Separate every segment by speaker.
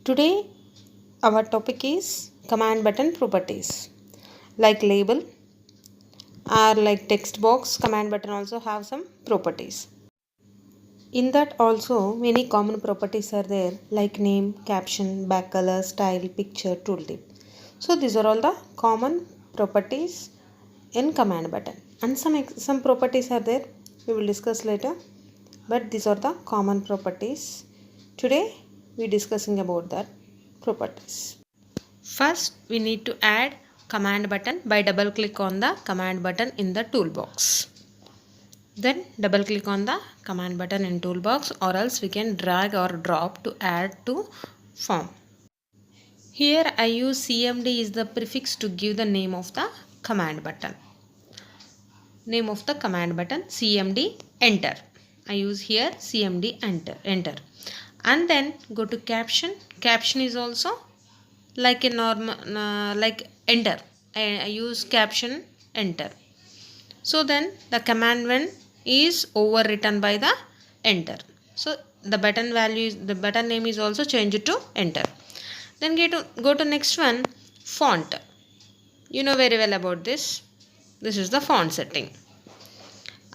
Speaker 1: Today our topic is command button properties. Like label or like text box, command button also have some properties. In that also many common properties are there, like name, caption, back color, style, picture, tooltip. So these are all the common properties in command button, and some properties are there we will discuss later, but these are the common properties. Today we discussing about that properties. First we need to add command button by double click on the command button in the toolbox. Then double click on the command button in toolbox, or else we can drag or drop to add to form. Here I use CMD is the prefix to give the name of the command button. Name of the command button CMD enter. I use here CMD enter. And then go to caption. Caption is also like a normal like enter. I use caption enter. So then the command one is overwritten by the enter. So the button value the button name is also changed to enter. Then go to next one, font. You know very well about this. This is the font setting.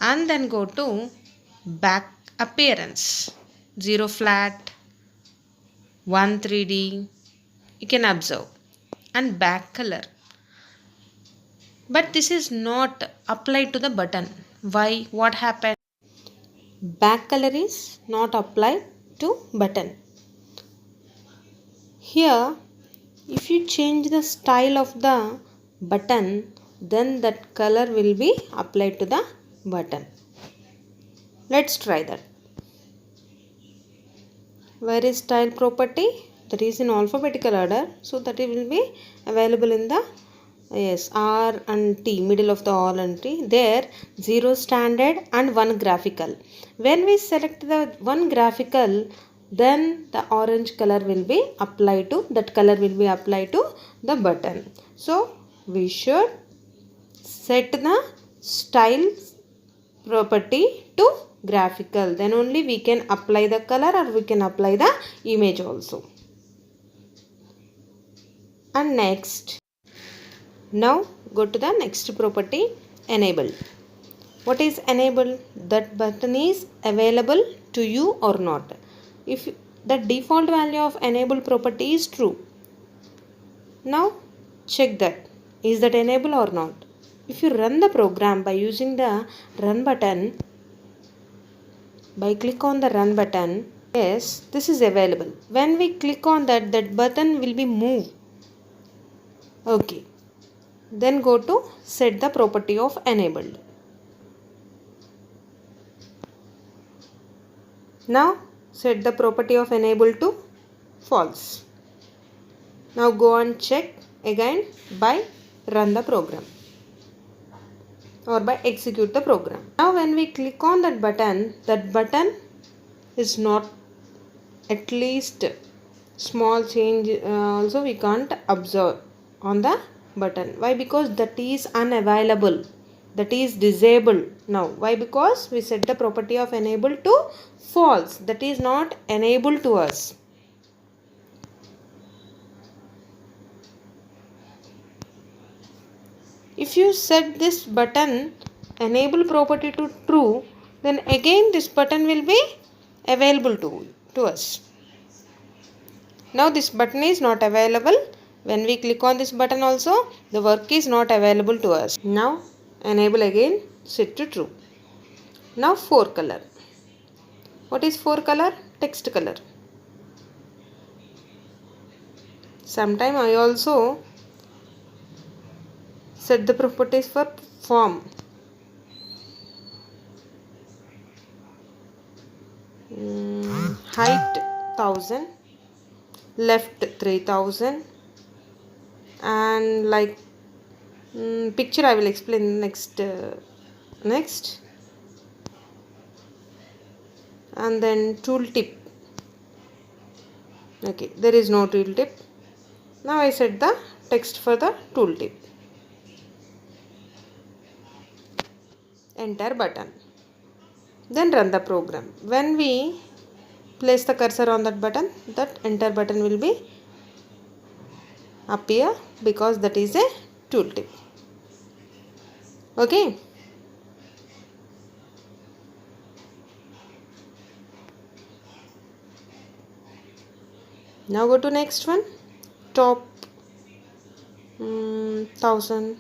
Speaker 1: And then go to back appearance. 0 flat, 1 3D. You can observe. And back color. But this is not applied to the button. Why? What happened? Back color is not applied to button. Here, if you change the style of the button, then that color will be applied to the button. Let's try that. Where is style property? That is in alphabetical order. So that it will be available in the R and T, middle of the R and T. There 0 standard and 1 graphical. When we select the 1 graphical, then the orange color will be applied to the button. So we should set the style property to graphical. Then only we can apply the color or we can apply the image also. And next, now go to the next property, enable. What is enable? That button is available to you or not. If the default value of enable property is true, now check that is that enable or not. If you run the program by using the run button, by click on the run button, yes, this is available. When we click on that button will be moved. Okay. Then go to set the property of enabled. Now set the property of enabled to false. Now go and check again by run the program or by execute the program. Now when we click on that button is not, at least small change also we can't observe on the button. Why? Because that is unavailable, that is disabled now. Why? Because we set the property of enable to false, that is not enabled to us. If you set this button enable property to true, then again this button will be available to us. Now this button is not available. When we click on this button also, the work is not available to us. Now enable again, set to true. Now 4 color. What is 4 color? Text color. Sometime I also set the properties for form. Height 1000, left 3000, and like picture I will explain next. And then tooltip. Okay, there is no tooltip. Now I set the text for the tooltip. Enter button. Then run the program. When we place the cursor on that button, that enter button will be appear, because that is a tooltip. Okay. Now go to next one, top 1000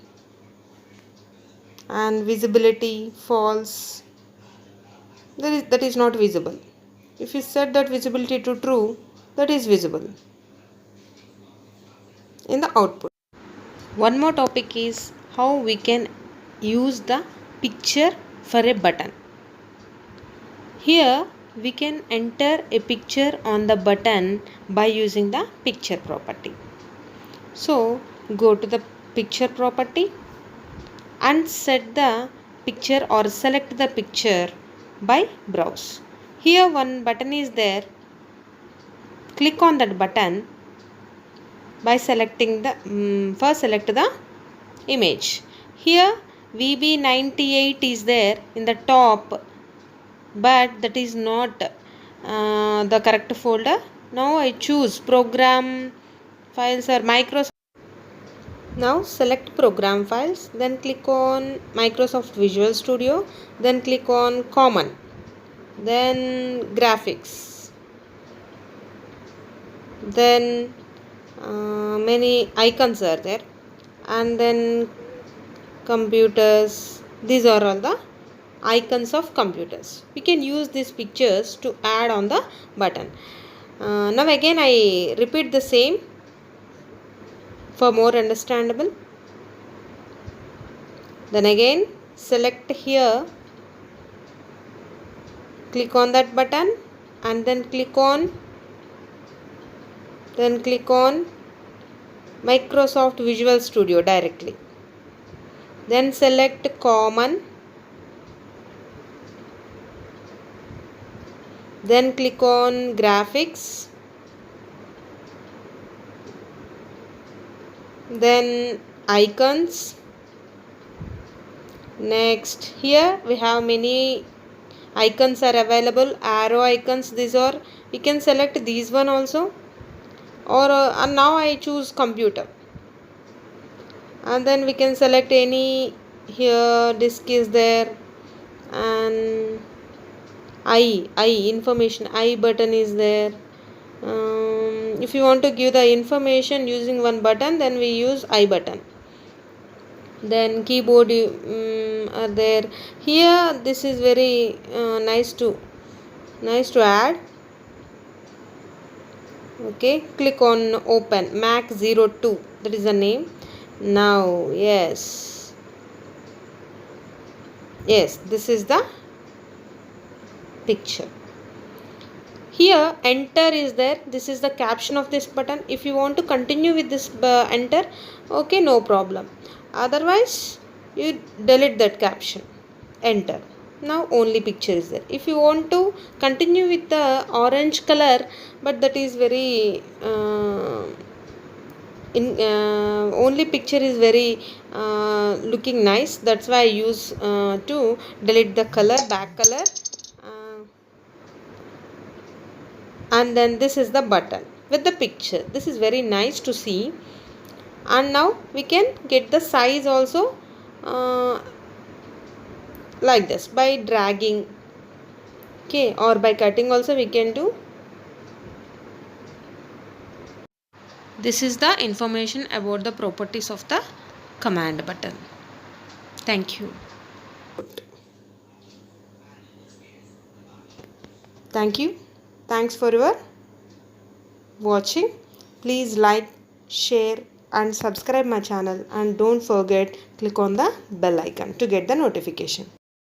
Speaker 1: and visibility false. That is not visible. If you set that visibility to true, that is visible in the output. One more topic is how we can use the picture for a button. Here we can enter a picture on the button by using the picture property. So go to the picture property and set the picture or select the picture by browse. Here one button is there. Click on that button by selecting the first select the image. Here VB98 is there in the top, but that is not the correct folder. Now I choose program files or Microsoft. Now select program files, then click on Microsoft Visual Studio, then click on common, then graphics, then many icons are there, and then computers. These are all the icons of computers. We can use these pictures to add on the button. Now again I repeat the same for more understandable. Then again select here, click on that button, and then click on Microsoft Visual Studio directly. Then select common, then click on graphics, then icons. Next here we have many icons are available, arrow icons. These are, we can select these one also, or and now I choose computer, and then we can select any. Here disk is there, and I information I button is there. If you want to give the information using one button, then we use I button. Then keyboard are there. Here this is very nice to add. Okay, click on open Mac 02, that is the name. Now yes, this is the picture. Here enter is there. This is the caption of this button. If you want to continue with this enter, okay, no problem. Otherwise you delete that caption, enter. Now only picture is there. If you want to continue with the orange color, but that is very only picture is very looking nice, that's why I use to delete the color, back color. And then this is the button with the picture. This is very nice to see. And now we can get the size also like this by dragging, okay, or by cutting also we can do. This is the information about the properties of the command button. Thank you. Thanks for your watching. Please like, share and subscribe my channel, and don't forget click on the bell icon to get the notification.